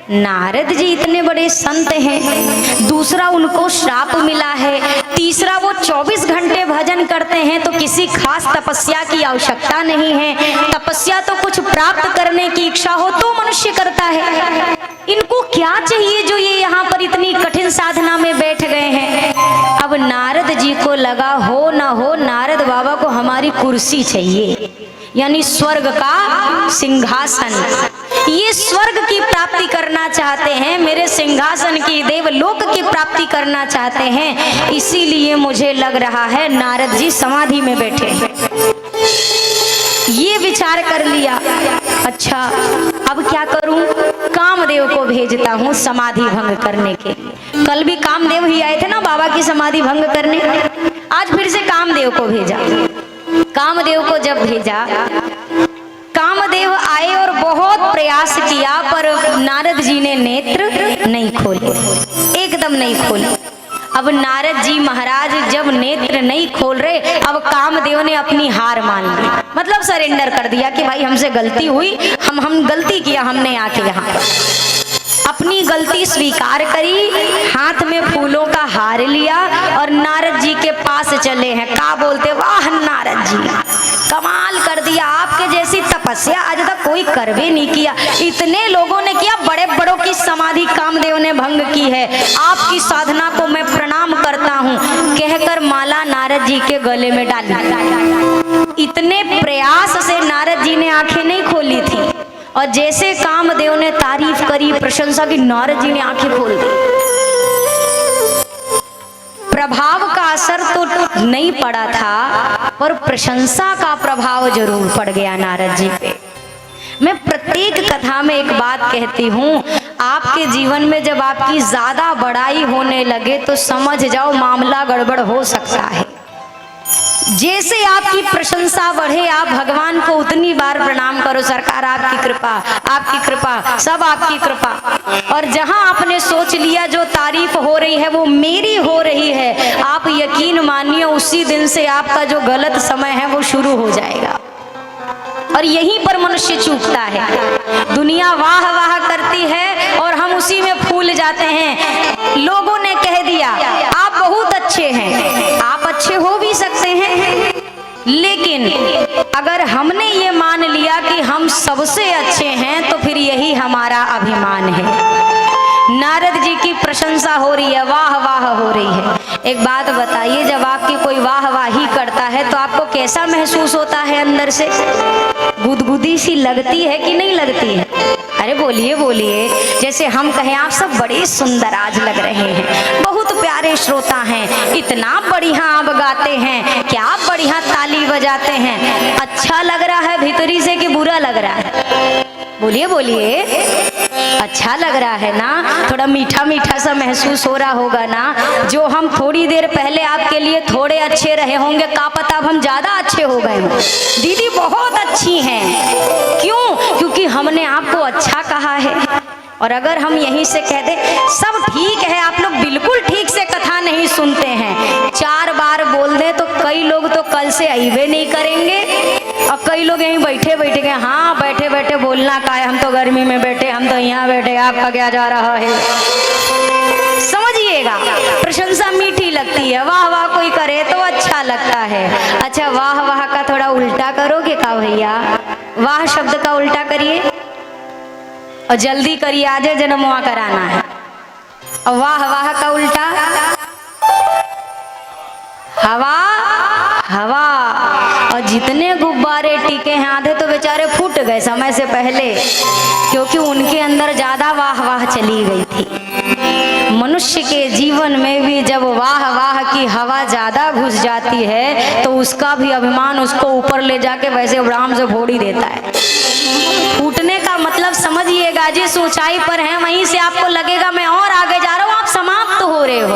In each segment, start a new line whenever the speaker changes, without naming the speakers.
नारद जी इतने बड़े संत हैं, दूसरा उनको श्राप मिला है, तीसरा वो 24 घंटे भजन करते हैं तो किसी खास तपस्या की आवश्यकता नहीं है। तपस्या तो कुछ प्राप्त करने की इच्छा हो तो मनुष्य करता है। इनको क्या चाहिए जो ये यहाँ पर इतनी कठिन साधना में बैठ गए हैं। अब नारद जी को लगा हो ना हो, नारद बाबा को हमारी कुर्सी चाहिए, यानी स्वर्ग का सिंहासन। ये स्वर्ग की प्राप्ति करना चाहते हैं, मेरे सिंहासन की, देवलोक की प्राप्ति करना चाहते हैं, इसीलिए मुझे लग रहा है नारद जी समाधि में बैठे हैं। ये विचार कर लिया, अच्छा अब क्या करूं, कामदेव को भेजता हूं समाधि भंग करने के लिए। कल भी कामदेव ही आए थे ना बाबा की समाधि भंग करने, आज फिर से कामदेव को भेजा। कामदेव को जब भेजा, कामदेव आए और बहुत प्रयास किया पर नारद जी ने नेत्र नहीं खोले, एकदम नहीं खोले। अब नारद जी महाराज जब नेत्र नहीं खोल रहे, अब कामदेव ने अपनी हार मान ली, मतलब सरेंडर कर दिया कि भाई हमसे गलती हुई, हम गलती किया, हमने आके यहाँ अपनी गलती स्वीकार करी, हाथ में फूलों का हार लिया और नारद जी के पास चले हैं। का बोलते, वाह नारद जी कमाल कर दिया, आपके जैसी तपस्या आज तक कोई कर भी नहीं किया, इतने लोगों ने किया, बड़े बड़ों की समाधि कामदेव ने भंग की है, आपकी साधना को मैं प्रणाम करता हूँ, कहकर माला नारद जी के गले में डाली। इतने प्रयास से नारद जी ने आंखें नहीं खोली थी और जैसे कामदेव ने तारीफ करी, प्रशंसा की, नारद जी ने आंखें खोल दी। प्रभाव का असर तो नहीं पड़ा था पर प्रशंसा का प्रभाव जरूर पड़ गया नारद जी पे। मैं प्रत्येक कथा में एक बात कहती हूँ, आपके जीवन में जब आपकी ज्यादा बड़ाई होने लगे तो समझ जाओ मामला गड़बड़ हो सकता है। जैसे आपकी प्रशंसा बढ़े, आप भगवान को उतनी बार प्रणाम करो, सरकार आपकी कृपा, सब आपकी कृपा। और जहां आपने सोच लिया जो तारीफ हो रही है वो मेरी हो रही है, आप यकीन मानिए उसी दिन से आपका जो गलत समय है वो शुरू हो जाएगा। और यहीं पर मनुष्य चूकता है, दुनिया वाह वाह करती है और हम उसी में फूल जाते हैं। लोगों ने कह दिया आप बहुत अच्छे हैं, आप अच्छे हो भी सकते हैं, लेकिन अगर हमने ये मान लिया कि हम सबसे अच्छे हैं तो फिर यही हमारा अभिमान है। नारद जी की प्रशंसा हो रही है, वाह वाह हो रही है। एक बात बताइए, जब आपकी कोई वाह वाही करता है तो आपको कैसा महसूस होता है अंदर से? गुदगुदी सी लगती है कि नहीं लगती है? अरे बोलिए बोलिए। जैसे हम कहें आप सब बड़े सुंदर आज लग रहे हैं, बहुत प्यारे श्रोता हैं, इतना बढ़िया आप गाते हैं, क्या आप बढ़िया ताली बजाते हैं, अच्छा लग रहा है भीतरी से कि बुरा लग रहा है? बोलिए बोलिए। अच्छा लग रहा है ना, थोड़ा मीठा मीठा सा महसूस हो रहा होगा ना। जो हम थोड़ी देर पहले आपके लिए थोड़े अच्छे रहे होंगे, का पता अब हम ज्यादा अच्छे हो गए हों। दीदी बहुत अच्छी हैं, क्यों? क्योंकि हमने आपको अच्छा कहा है। और अगर हम यहीं से कह दें सब ठीक है, आप लोग बिल्कुल ठीक से कथा नहीं सुनते हैं, 4 बार बोल दें तो कई लोग तो कल से आइए नहीं करेंगे और कई लोग यहीं बैठे बैठे गए, हाँ बैठे बैठे बोलना का है, हम तो गर्मी में बैठे, हम तो यहाँ बैठे, आपका क्या जा रहा है? समझिएगा, प्रशंसा मीठी लगती है, वाह वाह कोई करे तो अच्छा लगता है। अच्छा वाह वाह का थोड़ा उल्टा करोगे का भैया? वाह शब्द का उल्टा करिए और जल्दी करिए, आज जन्मवा कराना है। और वाह वाह का उल्टा हवा हवा। और जितने गुब्बारे टिके हैं आधे तो बेचारे फूट गए समय से पहले, क्योंकि उनके अंदर ज्यादा वाह वाह चली गई थी। मनुष्य के जीवन में भी जब वाह वाह की हवा ज्यादा घुस जाती है तो उसका भी अभिमान उसको ऊपर ले जाके वैसे आराम से फोड़ ही देता है। फूटने का मतलब समझिएगा, जिस ऊंचाई पर है वहीं से आपको लगेगा मैं और आगे जा रहा हूँ, आप समाप्त हो रहे हो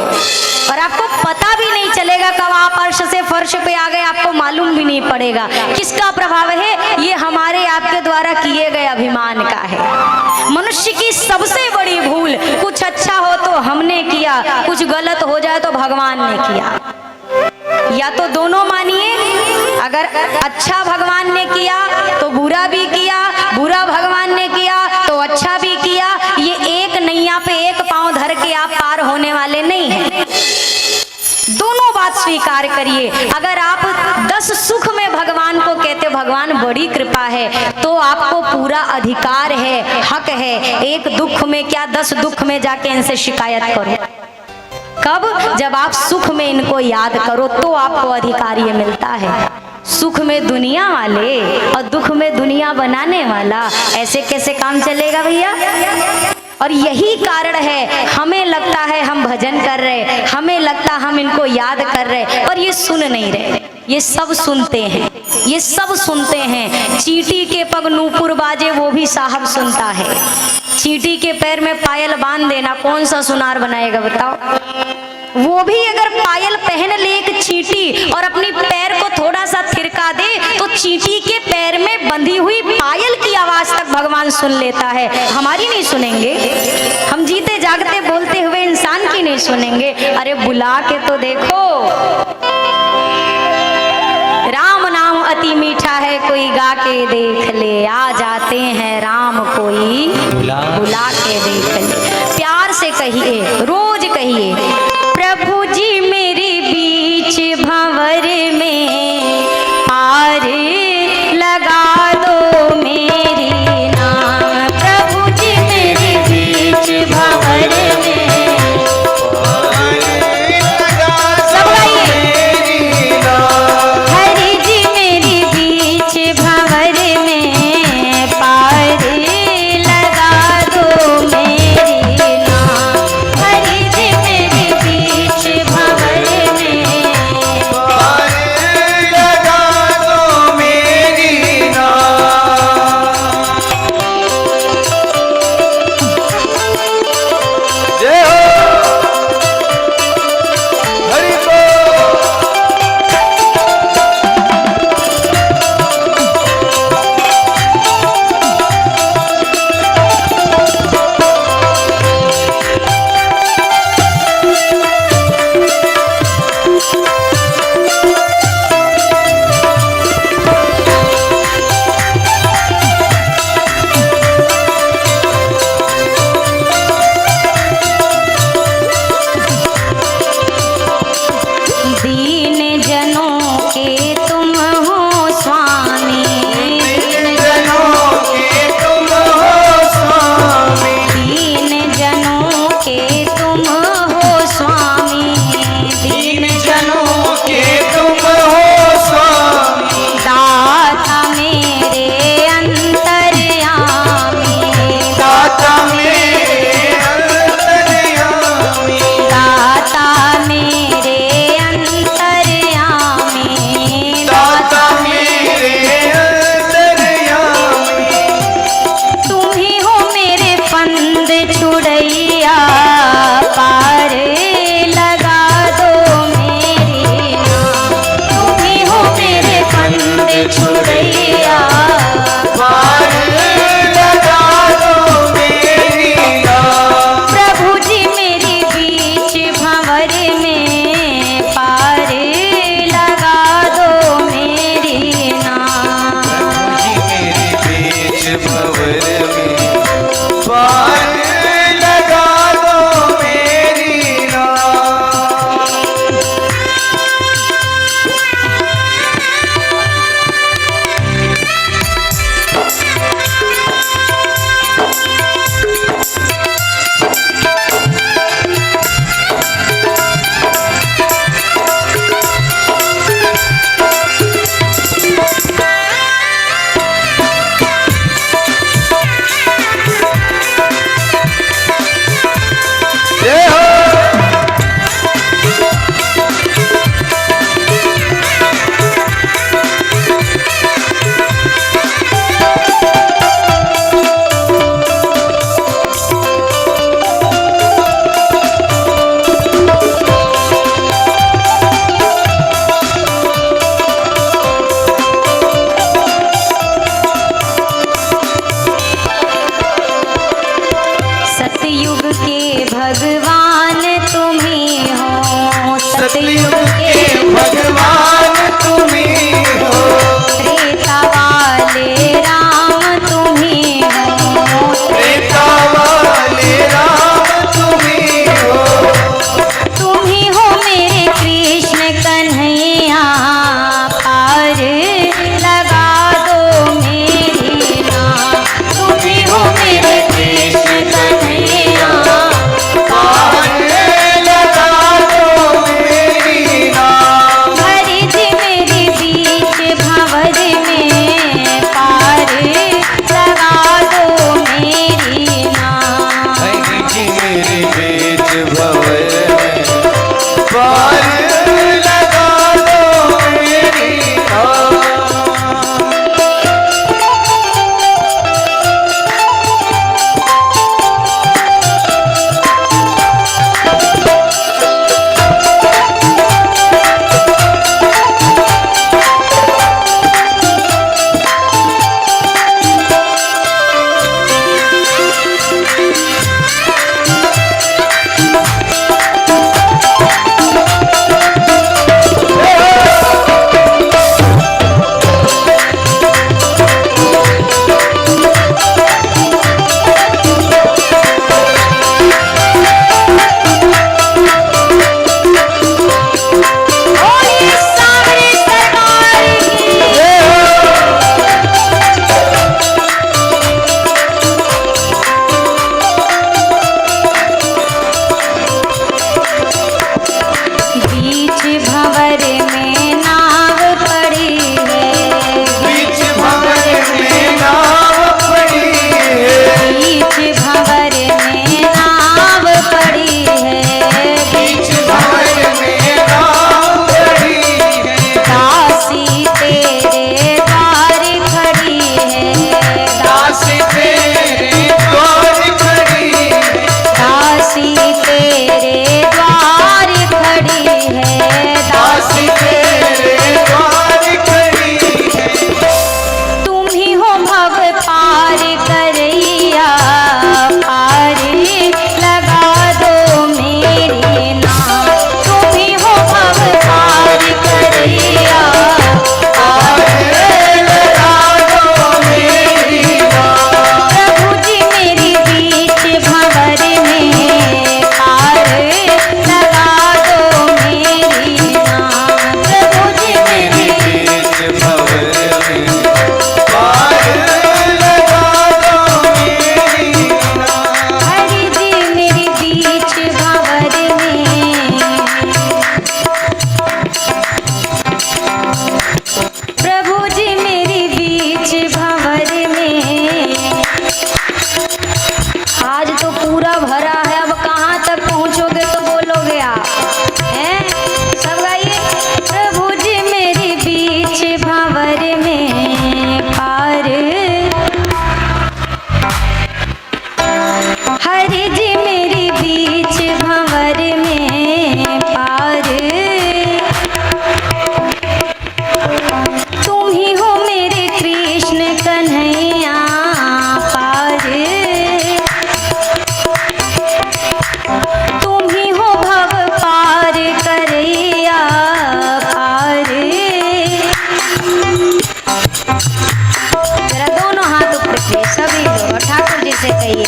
और आपको पता भी नहीं चलेगा कब आप अर्श से फर्श पे आ गए, आपको मालूम भी नहीं पड़ेगा। किसका प्रभाव है? ये हमारे आपके द्वारा किए गए अभिमान का है। मनुष्य की सबसे बड़ी भूल, कुछ अच्छा हो तो हमने किया, कुछ गलत हो जाए तो भगवान ने किया, या तो दोनों मानिए। अगर अच्छा भगवान ने किया तो बुरा भी किया, बुरा भगवान ने किया तो अच्छा भी किया, ये पार होने वाले नहीं हैं। दोनों बात स्वीकार करिए। अगर आप 10 सुख में भगवान को कहते भगवान बड़ी कृपा है, तो आपको पूरा अधिकार है, हक है, एक दुख में क्या 10 दुख में जाके इनसे शिकायत करो। कब? जब आप सुख में इनको याद करो तो आपको अधिकार ये मिलता है। सुख में दुनिया वाले और दुख में दुनिया बनाने वाला, ऐसे कैसे काम चलेगा भैया? और यही कारण है, हमें लगता है हम भजन कर रहे, हमें लगता हम इनको याद कर रहे, और ये सुन नहीं रहे। ये सब सुनते हैं, ये सब सुनते हैं। चींटी के पग नूपुर बाजे वो भी साहब सुनता है। चींटी के पैर में पायल बांध देना, कौन सा सुनार बनाएगा बताओ? वो भी अगर पायल पहन ले एक चींटी और अपनी पैर को थोड़ा सा थिरका दे, तो चींटी के पैर में बंधी हुई पायल की आवाज तक भगवान सुन लेता है। हमारी नहीं सुनेंगे? हम जीते जागते बोलते हुए इंसान की नहीं सुनेंगे? अरे बुला के तो देखो। राम नाम अति मीठा है, कोई गा के देख ले। आ जाते हैं राम, कोई बुला के देख ले। प्यार से कहिए, रोज कहिए, प्रभु जी मेरे बीच भंवर में पार लगा दो मेरी नाम। प्रभु जी मेरे बीच भंवर में सब गाइए। हरि जी मेरे बीच भंवर में पार लगा दो मेरी नाम। हरि जी मेरे बीच भंवर में
पार लगा दो मेरी नाम। जय हो हरि बोल।
दीन जनों के तुम हो स्वामी।
जनों के तुम हो स्वामी।
दीन जनों के तुम हो स्वामी।
दीन जनों के तुम हो स्वामी।
दाता मेरे अंतर्यामी।
दाता मेरे अंतर्यामी।
दाता मेरे अंतर्यामी।
दाता मेरे अंतर्यामी।
तुम ही हो मेरे फंद छुड़ैया, पार लगा दो मेरी नाम। तुम ही हो मेरे फंद छुड़ैया,
पार लगा दो मेरी नाम।
प्रभु जी मेरी बीच भंवर में पार लगा दो मेरी नाम।
जी मेरे बीच भंवर में पार लगा दो मेरी नाम। जय हो
सतयुग के भगवान तुम ही हो।
सतयुग के भगवान तुम ही हो।
त्रेता वाले राम तुम ही हो।
त्रेता वाले राम तुम ही हो।
भरा है, अब कहाँ तक पहुँचोगे तो बोलोगे आप हैं? सब गाइए। प्रभु जी मेरी बीच भंवर में पार, हरि जी मेरी बीच भंवर में पार, तुम ही हो मेरे कृष्ण कन्हैया पार, तुम ही हो भव पार करैया पार। जरा दोनों हाथ ऊपर किए सभी लोग, ठाकुर जी से कहिए।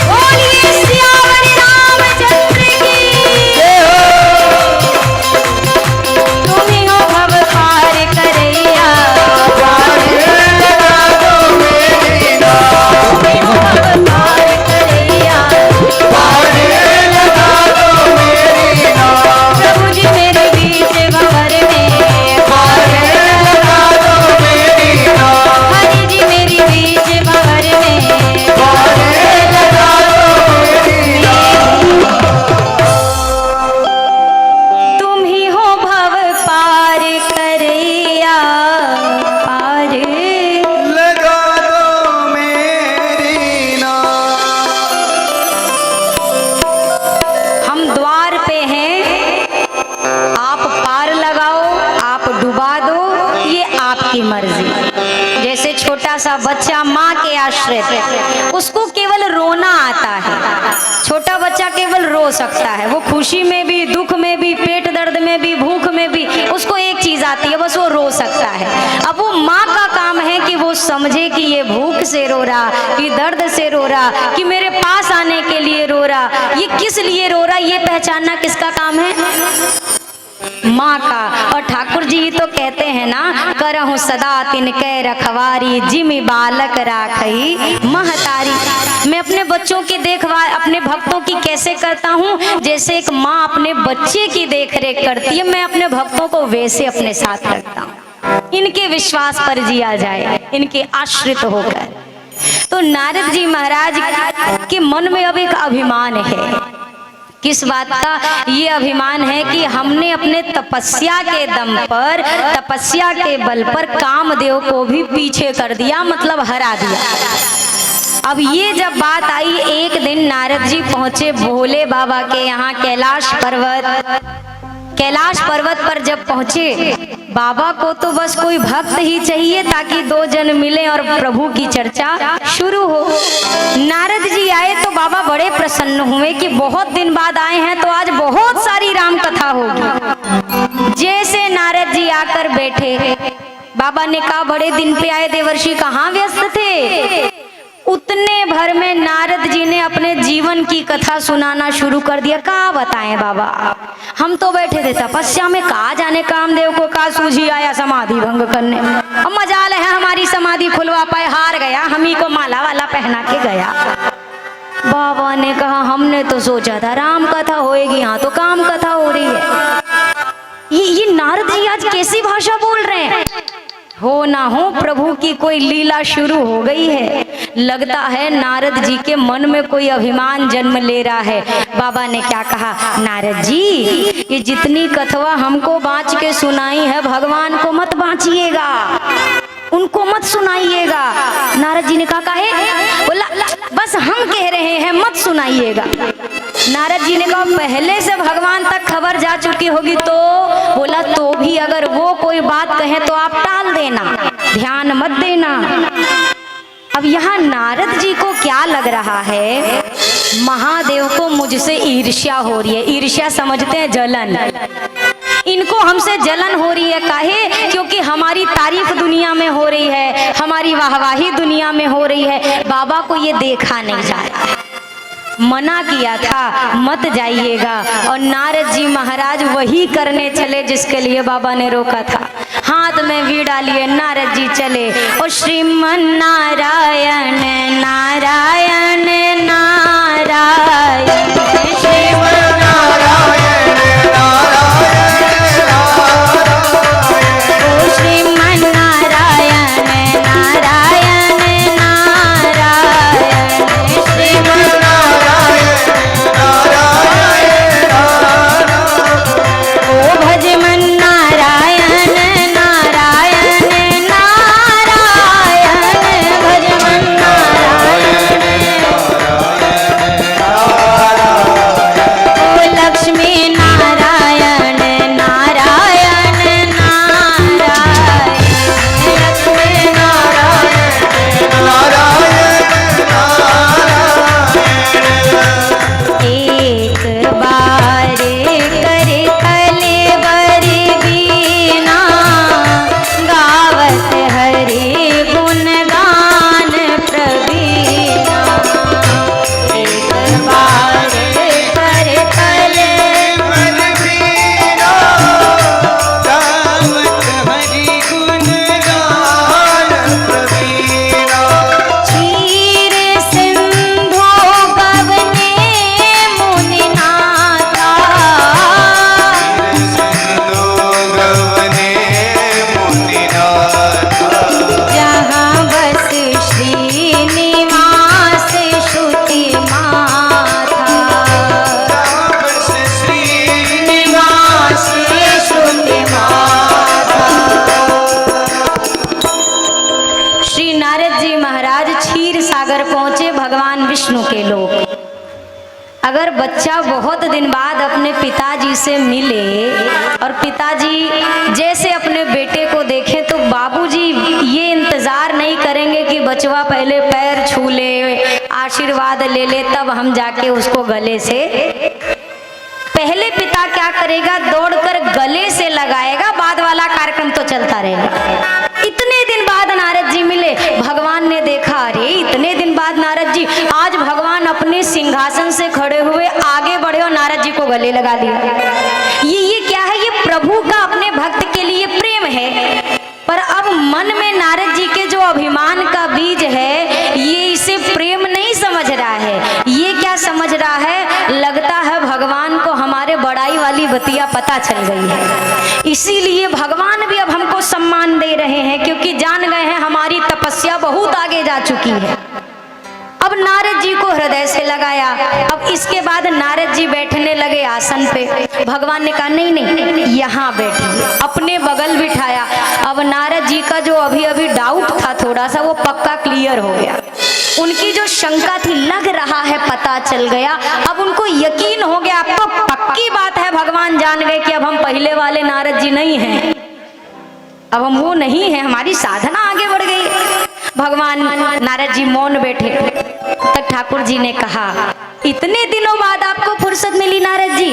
बोलिए सियावर रामचंद्र की। तुम ही हो भव पार करैया, तुम ही हो भव पार करैया। प्रभु जी मेरे बीच भंवर में पार, हरि जी मेरी बीच भंवर में पार, तुम ही हो भव पार करैया पार।
लगा दो मेरी नाव।
हम द्वार पे हैं, आप पार लगाओ, आप डुबा दो, ये आपकी मर्जी। जैसे छोटा सा बच्चा माँ के आश्रित, उसको केवल रोना आता है। छोटा बच्चा केवल रो सकता है, वो खुशी में भी, दुख में भी, पेट दर्द में भी, भूख में भी, उसको एक चीज आती है, बस वो रो सकता है। अब वो माँ का काम है कि वो समझे कि ये भूख से रो रहा, कि दर्द से रो रहा, कि मेरे पास आने के लिए रो रहा, ये किस लिए रो रहा, ये पहचानना किसका काम है? माँ का। और ठाकुर जी तो कहते हैं ना, करहूँ सदा तिनके रखवारी, जिमि बालक राखई महतारी। मैं अपने बच्चों की देखभाल अपने भक्तों की कैसे करता हूँ? जैसे एक माँ अपने बच्चे की देखरेख करती है, मैं अपने भक्तों को वैसे अपने साथ रखता हूँ, इनके विश्वास पर जिया जाए, इनके आश्रित होकर। तो नारद जी महाराज के मन में अब एक अभिमान है। किस बात का? ये अभिमान है कि हमने अपने तपस्या के दम पर, तपस्या के बल पर कामदेव को भी पीछे कर दिया, मतलब हरा दिया। अब ये जब बात आई, एक दिन नारद जी पहुंचे भोले बाबा के यहाँ कैलाश पर्वत। कैलाश पर्वत पर जब पहुंचे, बाबा को तो बस कोई भक्त ही चाहिए ताकि दो जन मिले और प्रभु की चर्चा शुरू हो। नारद जी आए तो बाबा बड़े प्रसन्न हुए कि बहुत दिन बाद आए हैं तो आज बहुत सारी राम कथा होगी। जैसे नारद जी आकर बैठे, बाबा ने कहा बड़े दिन पे आए देवर्षि, कहाँ व्यस्त थे? उतने भर में नारद जी ने अपने जीवन की कथा सुनाना शुरू कर दिया। कहा बताएं बाबा, हम तो बैठे थे तपस्या में, कहा जाने कामदेव को का सूझी आया समाधि भंग करने में। अब मजाल है हमारी समाधि खुलवा पाए, हार गया, हम ही को माला वाला पहना के गया। बाबा ने कहा हमने तो सोचा था राम कथा होएगी, यहाँ तो काम कथा हो रही है। ये नारद जी आज कैसी भाषा बोल रहे हैं? हो ना हो प्रभु की कोई लीला शुरू हो गई है। लगता है नारद जी के मन में कोई अभिमान जन्म ले रहा है। बाबा ने क्या कहा, नारद जी ये जितनी कथवा हमको बाँच के सुनाई है, भगवान को मत बाँचिएगा, उनको मत सुनाइएगा। नारद जी ने कहा काहे? बोला बस हम कह रहे हैं, मत सुनाइएगा। नारद जी ने कहा पहले से भगवान तक खबर जा चुकी होगी तो? बोला तो भी अगर वो कोई बात कहे तो आप टाल देना, ध्यान मत देना। अब यहाँ नारद जी को क्या लग रहा है, महादेव को मुझसे ईर्ष्या हो रही है। ईर्ष्या समझते हैं जलन, इनको हमसे जलन हो रही है। काहे? क्योंकि हमारी तारीफ दुनिया में हो रही है, हमारी वाहवाही दुनिया में हो रही है। बाबा को ये देखा नहीं जा रहा है, मना किया था मत जाइएगा, और नारद जी महाराज वही करने चले जिसके लिए बाबा ने रोका था। हाथ में वीणा लिए नारद जी चले, और श्रीमन नारायण नारायण नारायण, श्रीमन नारायण नारायण नारायण, अगर बच्चा बहुत दिन बाद अपने पिताजी से मिले और पिताजी जैसे अपने बेटे को देखें तो बाबूजी ये इंतजार नहीं करेंगे कि बचवा पहले पैर छू ले, आशीर्वाद ले ले, तब हम जाके उसको गले से, पहले पिता क्या करेगा, दौड़कर गले से लगाएगा, बाद वाला कार्यक्रम तो चलता रहेगा। इतने दिन बाद नारद जी मिले, भगवान ने देखा, अरे इतने दिन बाद नारद जी, आज भगवान अपने सिंहासन से खड़े हुए आगे बढ़े और नारद जी को गले लगा दिया। ये क्या है? ये प्रभु का अपने भक्त के लिए प्रेम है। पर अब मन में नारद जी के जो अभिमान का बीज है, ये इसे प्रेम नहीं समझ रहा है। ये क्या समझ रहा है? लगता है भगवान को हमारे बड़ाई वाली बतिया पता चल गई है, इसीलिए भगवान भी अब हमको सम्मान दे रहे हैं, क्योंकि जान गए हैं हमारी तपस्या बहुत आगे जा चुकी है। अब नारद जी को हृदय से लगाया। अब इसके बाद नारद जी बैठने लगे आसन पे। भगवान ने कहा नहीं नहीं, यहाँ बैठिए, अपने बगल बिठाया। अब नारद जी का जो अभी अभी डाउट था थोड़ा सा, वो पक्का क्लियर हो गया। उनकी जो शंका थी, लग रहा है पता चल गया, अब उनको यकीन हो गया, अब तो पक्की बात है, भगवान जान गए कि अब हम पहले वाले नारद जी नहीं हैं, अब हम वो नहीं है, हमारी साधना आगे बढ़ गई। भगवान नारद जी मौन बैठे। तब ठाकुर जी ने कहा, इतने दिनों बाद आपको फुर्सत मिली नारद जी,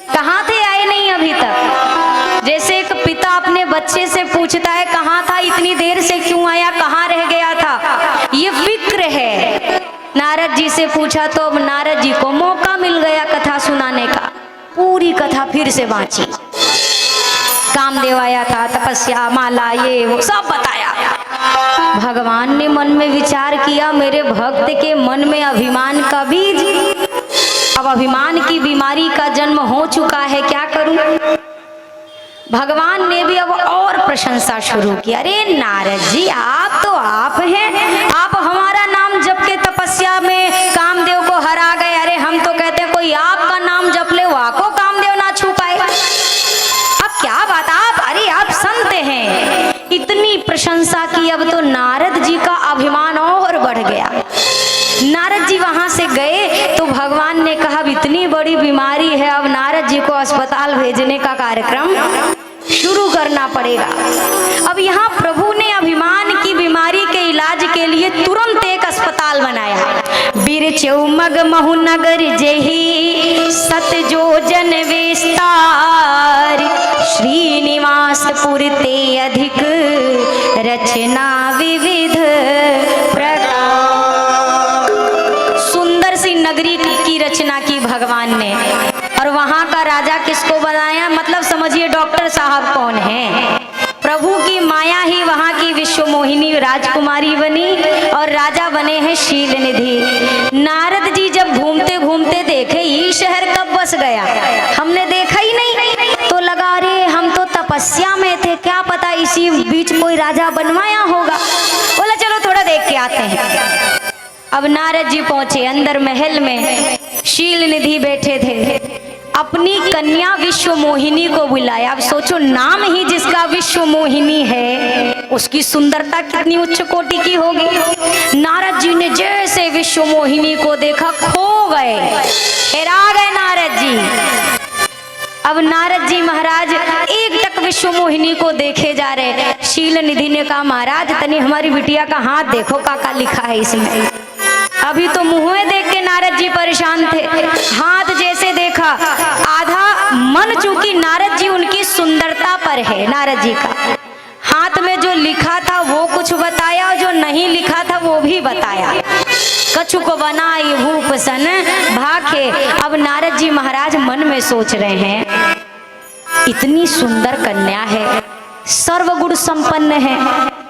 कहाँ थे, आए नहीं अभी तक? जैसे एक पिता अपने बच्चे से पूछता है कहाँ था, इतनी देर से क्यों आया, कहाँ रह गया था, ये फिक्र है। नारद जी से पूछा तो अब नारद जी को मौका मिल गया कथा सुनाने का। पूरी कथा फिर से बांची। कामदेव आया था, तपस्या, माला, ये वो सब बताया। भगवान ने मन में विचार किया, मेरे भक्त के मन में अभिमान का बीज, अब अभिमान की बीमारी का जन्म हो चुका है, क्या करूं? भगवान ने भी अब और प्रशंसा शुरू की। अरे नारद जी, आप तो आप हैं, आप हमारा नाम जप के तपस्या में कामदेव को हरा गए। अरे हम तो कहते हैं कोई आपका नाम जप ले, वहाँ को कामदेव ना छू पाए। अब क्या बात, आप, अरे आप संत हैं। इतनी प्रशंसा की, अब तो नारद जी का अभिमान और बढ़ गया। नारद जी वहां से गए तो भगवान ने कहा, अब इतनी बड़ी बीमारी है, अब नारद जी को अस्पताल भेजने का कार्यक्रम शुरू करना पड़ेगा। अब यहाँ प्रभु ने अभिमान की बीमारी के इलाज के लिए तुरंत एक अस्पताल बनाया। बिरचऊ मग महु नगर जेहि सत जो जन विस्तार, श्रीनिवासपुर ते अधिक रचना विविध प्रकार। सुंदर सी नगरी की रचना की भगवान ने, और वहां का राजा किसको बनाया? मतलब समझिए डॉक्टर साहब कौन है? प्रभु की माया ही वहां की विश्व मोहिनी राजकुमारी बनी और राजा बने हैं शील निधि। नारद जी जब घूमते घूमते देखे ये शहर कब बस गया, हमने देखा ही नहीं, तो लगा रे हम तो तपस्या में थे, क्या पता इसी बीच कोई राजा बनवाया होगा। बोला चलो थोड़ा देख के आते हैं। अब नारद जी पहुंचे अंदर महल में, शील निधि बैठे थे। अपनी कन्या विश्व मोहिनी को बुलाया। अब सोचो, नाम ही जिसका विश्व मोहिनी है, उसकी सुंदरता कितनी उच्च कोटि की होगी। नारद जी ने जैसे विश्व मोहिनी को देखा, खो गए, हेरा गए नारद जी। अब नारद जी महाराज एक टक विश्व मोहिनी को देखे जा रहे। शील निधि ने कहा, महाराज तनी हमारी बिटिया का हाथ देखो, काका लिखा है इसमें। अभी तो मुंह देख के नारद जी परेशान थे, हाथ जैसे देखा, आधा मन चूंकि नारद जी उनकी सुंदरता पर है, नारद जी का हाथ में जो लिखा था वो कुछ बताया, और जो नहीं लिखा था वो भी बताया। कछु को बनाई भूप सन भाखे। अब नारद जी महाराज मन में सोच रहे हैं, इतनी सुंदर कन्या है, सर्वगुण संपन्न है,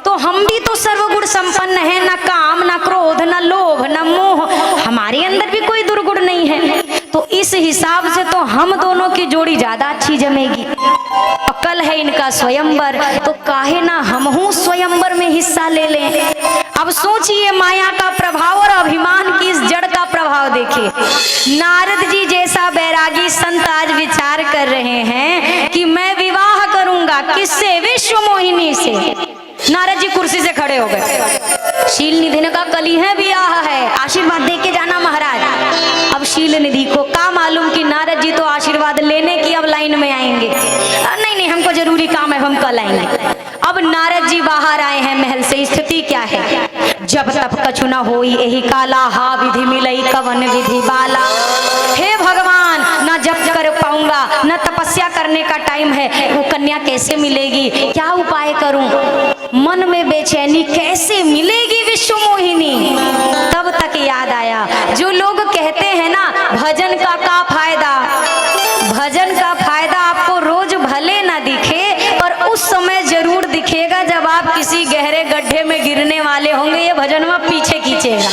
तो हम भी तो सर्वगुण संपन्न है, न काम न क्रोध न लोभ न मोह, हमारे अंदर भी कोई दुर्गुण नहीं है। तो इस हिसाब से तो हम दोनों की जोड़ी ज्यादा अच्छी जमेगी। और कल है इनका स्वयंवर, तो काहे ना हमहू स्वयंवर में हिस्सा ले लें। अब सोचिए माया का प्रभाव और अभिमान की इस जड़ का प्रभाव देखिए। नारद जी जैसा बैरागी संत आज विचार कर रहे हैं कि मैं विवाह करूंगा किससे? विश्व मोहिनी से। नारद जी कुर्सी से खड़े हो गए। शील निधि ने कहा कल ही है ब्याह है, आशीर्वाद दे के जाना महाराज। अब शील निधि को क्या मालूम कि नारद जी तो आशीर्वाद लेने की अब लाइन में आएंगे। नहीं नहीं हमको जरूरी काम है, हम कल आएंगे। अब नारद जी बाहर आए हैं महल से। स्थिति क्या है? जब तब कछु न होई यही काला, हा विधि मिलई कवन विधि बाला। हे भगवान, ना जप कर पाऊंगा, न तपस्या करने का टाइम है, वो कन्या कैसे मिलेगी? क्या उपाय करूं? मन में बेचैनी, कैसे मिलेगी विश्व मोहिनी? तब तक याद आया जो लोग कहते हैं ना भजन का फायदा। भजन का फायदा आपको रोज भले ना दिखे पर उस समय जरूर दिखेगा जब आप किसी गहरे गड्ढे में गिरने वाले होंगे। ये भजन में पीछे खींचेगा।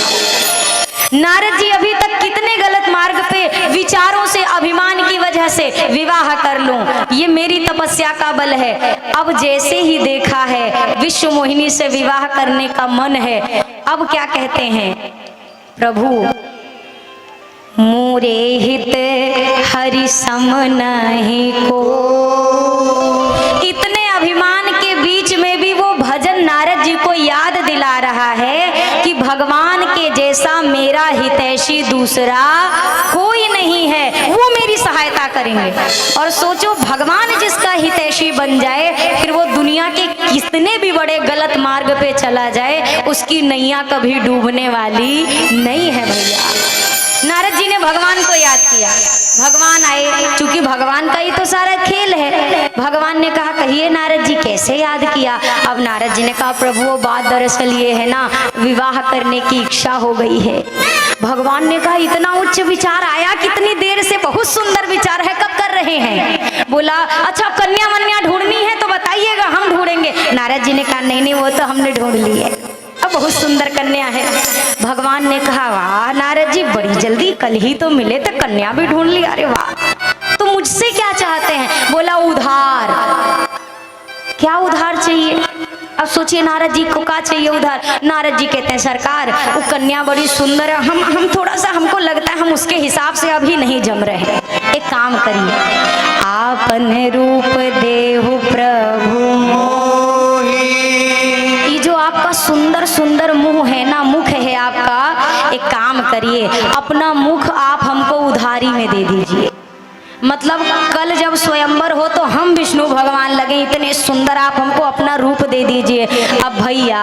नारद जी अभी तक कितने गलत मार्ग पे विचारों से, अभिमान की वजह से विवाह कर लूं, ये मेरी तपस्या का बल है। अब जैसे ही देखा है विश्व मोहिनी से विवाह करने का मन है, अब क्या कहते हैं? प्रभु मोरे हित हरि सम नहीं को। इतने अभिमान के बीच में भी वो भजन नारद जी को याद दिला रहा है कि भगवान के जैसा मेरा हितैषी दूसरा कोई नहीं है, वो मेरी सहायता करेंगे। और सोचो भगवान जिसका हितैषी बन जाए, फिर वो दुनिया के कितने भी बड़े गलत मार्ग पे चला जाए, उसकी नैया कभी डूबने वाली नहीं है भैया। नारद जी ने भगवान को याद किया। भगवान आए, चूंकि भगवान का ही तो सारा खेल है। भगवान ने कहा कहिए नारद जी कैसे याद किया? अब नारद जी ने कहा प्रभु वो बात दरअसल ये है ना, विवाह करने की इच्छा हो गई है। भगवान ने कहा इतना उच्च विचार आया कितनी देर से? बहुत सुंदर विचार है, कब कर रहे हैं? बोला अच्छा कन्या वन्या ढूंढनी है तो बताइएगा, हम ढूंढेंगे। नारद जी ने कहा नहीं नहीं वो तो हमने ढूंढ ली है, अब बहुत सुंदर कन्या है। भगवान ने कहा वाह नारद जी बड़ी जल्दी, कल ही तो मिले तो कन्या भी ढूंढ ली, अरे वाह। तो मुझसे क्या चाहते हैं? बोला उधार। क्या उधार चाहिए? अब सोचिए नारद जी को क्या चाहिए उधार? नारद जी कहते हैं सरकार वो कन्या बड़ी सुंदर है, हम थोड़ा सा, हमको लगता है हम उसके हिसाब से अभी नहीं जम रहे। एक काम करिए, आपन रूप देहु प्रभु मोहि। जो आपका सुंदर सुंदर मुंह है ना, मुख है आपका, एक काम करिए अपना मुख आप हमको उधारी में दे दीजिए। मतलब कल जब स्वयंवर हो तो हम विष्णु भगवान लगे, इतने सुंदर आप हमको अपना रूप दे दीजिए। अब भैया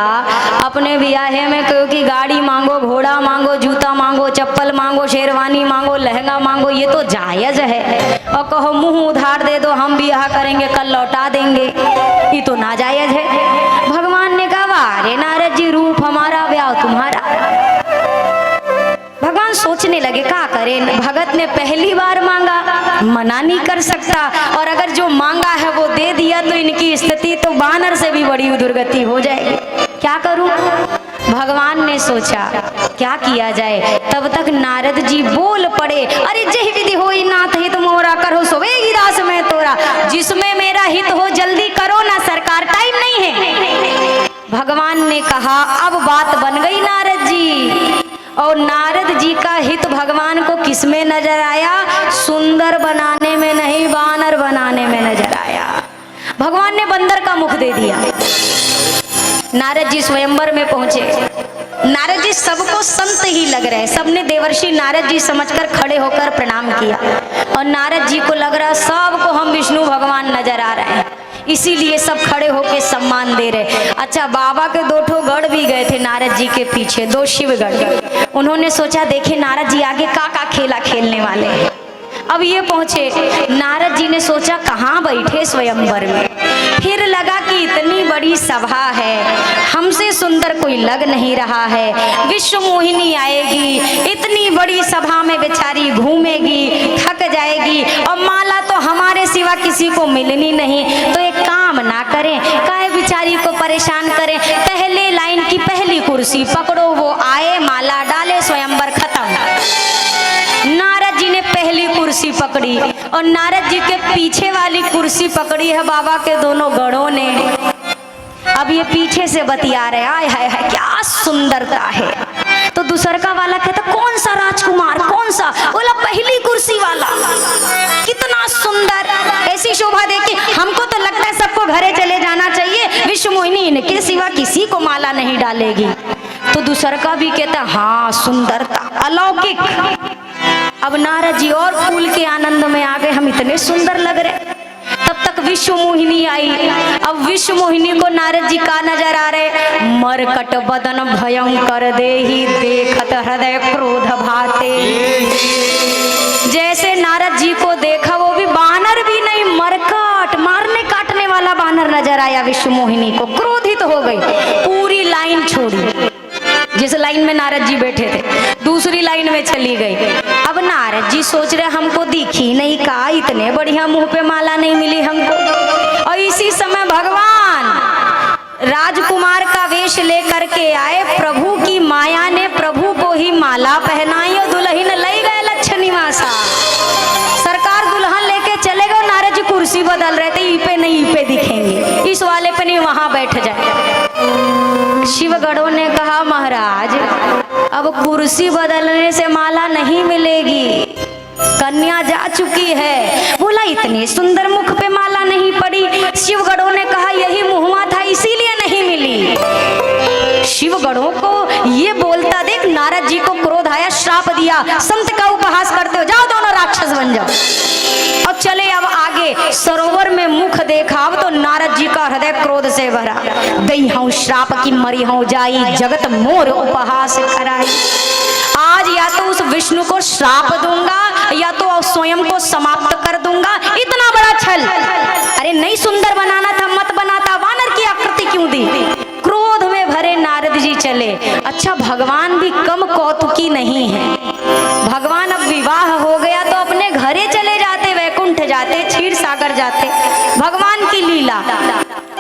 अपने ब्याहे में कहो कि गाड़ी मांगो, घोड़ा मांगो, जूता मांगो, चप्पल मांगो, शेरवानी मांगो, लहंगा मांगो, ये तो जायज है। और कहो मुंह उधार दे दो, हम ब्याह करेंगे कल लौटा देंगे, ये तो नाजायज है। भगवान ने कहा अरे नारद जी रूप हमारा ब्याह तुम्हारा। भगवान सोचने लगे क्या करें, भगत ने पहली बार मांगा, मना नहीं कर सकता, और अगर जो मांगा है वो दे दिया तो इनकी स्थिति तो बानर से भी बड़ी दुर्गति हो जाएगी। क्या करूं? भगवान ने सोचा क्या किया जाए। तब तक नारद जी बोल पड़े अरे जय विधि होई नाथ हित मोरा, करो सोवेगी दास में तोरा। जिसमें मेरा हित हो जल्दी करो ना सरकार, टाइम नहीं है। भगवान ने कहा अब बात बन गई नारद जी। और नारद जी का हित भगवान को किसमें नजर आया? सुंदर बनाने में नहीं, बानर बनाने में नजर आया। भगवान ने बंदर का मुख दे दिया। नारद जी स्वयंवर में पहुंचे। नारद जी सबको संत ही लग रहे, सबने देवर्षि नारद जी समझकर खड़े होकर प्रणाम किया। और नारद जी को लग रहा सबको हम विष्णु भगवान नजर आ रहे हैं, इसीलिए सब खड़े होके सम्मान दे रहे। अच्छा बाबा के दो ठो गढ़ भी गए थे नारद जी के पीछे, दो शिवगढ़। उन्होंने सोचा देखे नारद जी आगे का खेला खेलने वाले हैं। अब ये पहुंचे, नारद जी ने सोचा कहाँ बैठे स्वयंवर में। फिर लगा कि इतनी बड़ी सभा है, हमसे सुंदर कोई लग नहीं रहा है। विश्व मोहिनी आएगी, इतनी बड़ी सभा में बेचारी घूमेगी, थक जाएगी, और माला तो हमारे सिवा किसी को मिलनी नहीं। तो एक काम ना करें, काहे बेचारी को परेशान करें। पहले लाइन की पहली कुर्सी पकड़ो, वो आए माला डाले, स्वयंवर खत्म। नारद जी ने पहली कुर्सी पकड़ी और नारद जी के पीछे वाली कुर्सी पकड़ी है बाबा के दोनों गढ़ों ने। अब ये पीछे से बतिया रहे, आय हाय हाय क्या सुंदरता है। तो दूसरका वाला कहता कौन सा राजकुमार, कौन सा? बोला पहली कुर्सी वाला। कितना सुंदर, ऐसी शोभा देखी, हमको तो लगता है सबको घरे चले जाना चाहिए, विश्व मोहिनी इनके सिवा किसी को माला नहीं डालेगी। तो दूसरका भी कहता हाँ सुंदरता अलौकिक। अब नारद जी और फूल के आनंद में आ गए, हम इतने सुंदर लग रहे। तब तक विश्व मोहिनी आई। अब विश्व मोहिनी को नारद जी का नजर आ रहे, मरकट बदन भयंकर देहि देखत हृदय क्रोध भाते। जैसे नारद जी को देखा, वो भी बानर भी नहीं, मरकट मारने काटने वाला बानर नजर आया विश्व मोहिनी को। क्रोधित हो गई, पूरी लाइन छोड़ी, जिस लाइन में नारद जी बैठे थे दूसरी लाइन में चली गई। अब नारद जी सोच रहे हमको दिखी नहीं, का इतने बढ़िया मुंह पे माला नहीं मिली हमको। और इसी समय भगवान राजकुमार का वेश लेकर के आए। प्रभु की माया ने प्रभु को ही माला पहनाई और दुल्हन लई गए लक्ष्य निवासा। सरकार दुल्हन लेके चले गए, नारद जी कुर्सी बदल रहे थे, ई पे नहीं ई पे दिखेंगे, इस वाले पे नहीं वहां बैठ जाए। शिवगढ़ों ने कहा महाराज अब कुर्सी बदलने से माला नहीं मिलेगी, कन्या जा चुकी है। बोला इतने सुंदर मुख पे माला नहीं पड़ी। शिवगढ़ों ने कहा यही मुहमा था इसीलिए नहीं मिली। शिवगढ़ों को ये बोलता देख नारद जी को क्रोध आया, श्राप दिया, संत का उपहास करते हो, जाओ दोनों राक्षस बन जाओ। अब चले, अब आगे सरोवर में मुख देखा, अब तो नारद जी का हृदय क्रोध से भरा। दई हूँ श्राप की मरी हूँ जाई, जगत मोर उपहास कराई। आज या तो उस विष्णु को श्राप दूंगा या तो स्वयं को समाप्त कर दूंगा। इतना बड़ा छल, अरे नहीं सुंदर बनाना था मत बनाता, वानर की आकृति क्यों दी? क्रोध में भरे नारद जी चले। अच्छा भगवान भी कम कौतुकी नहीं है। भगवान अब विवाह हो गया तो अपने घरे चले जाते, वैकुंठ जाते, क्षीर सागर जाते। भगवान की लीला।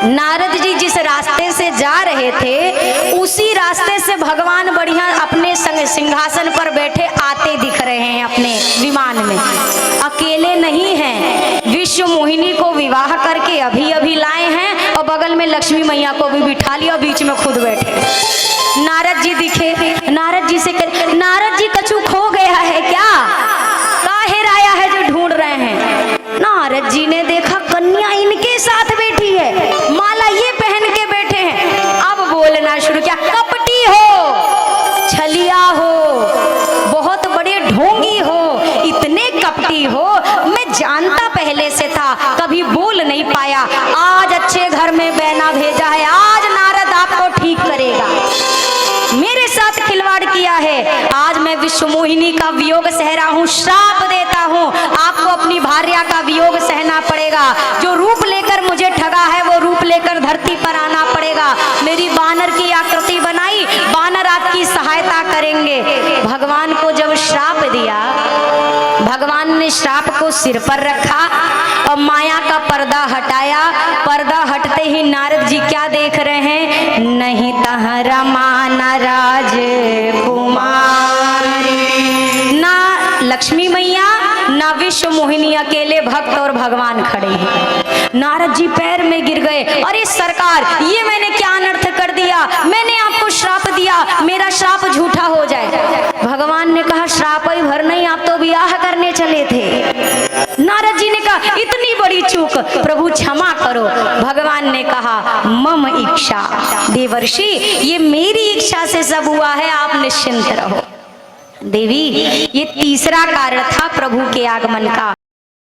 नारद जी जिस रास्ते से जा रहे थे उसी रास्ते से भगवान बढ़िया अपने संग सिंहासन पर बैठे आते दिख रहे हैं अपने विमान में। अकेले नहीं हैं, विश्व मोहिनी को विवाह करके अभी अभी लाए हैं और बगल में लक्ष्मी मैया को भी बिठा लिया, बीच में खुद बैठे। नारद जी दिखे, नारद जी से नारद जी कछु खो गया है क्या, काहे राया है जो ढूंढ रहे हैं? नारद जी ने देखा कन्या इनके साथ बैठी है, माला ये पहन के बैठे हैं। अब बोलना शुरू किया, कपटी हो, छलिया हो, बहुत बड़े ढोंगी हो, इतने कपटी हो, मैं जानता पहले से था, कभी बोल नहीं पाया। आज अच्छे घर में बहना भेजा है, आज नारद आपको ठीक करेगा। मेरे साथ खिलवाड़ किया है, आज मैं विश्व मोहिनी का वियोग सह रहा हूँ, श्राप देता हूँ आपको अपनी भार्या का वियोग सहना पड़ेगा। जो रूप लेकर मुझे ठगा है वो रूप लेकर धरती पर आना पड़ेगा। मेरी बानर की आकृति बनाई, बानर आपकी सहायता करेंगे। भगवान को जब श्राप दिया, भगवान ने श्राप को सिर पर रखा और माया का पर्दा हटाया। पर्दा हटते ही नारद जी क्या देख रहे हैं? नहीं तहरा माना राजकुमारी, ना लक्ष्मी मैया ना विश्व मोहिनी, अकेले भक्त और भगवान खड़े हैं। नारद जी पैर में गिर गए, अरे सरकार ये मैंने क्या अनर्थ कर दिया, मैंने आपको श्राप दिया, मेरा श्राप झूठा हो जाए। भगवान ने कहा श्राप ही भर नहीं, आप तो विवाह करने चले थे। नारद जी ने कहा इतनी बड़ी चूक, प्रभु क्षमा करो। भगवान ने कहा मम इच्छा देवर्षि, ये मेरी इच्छा से सब हुआ है, आप निश्चिंत रहो। देवी ये तीसरा कारण था प्रभु के आगमन का।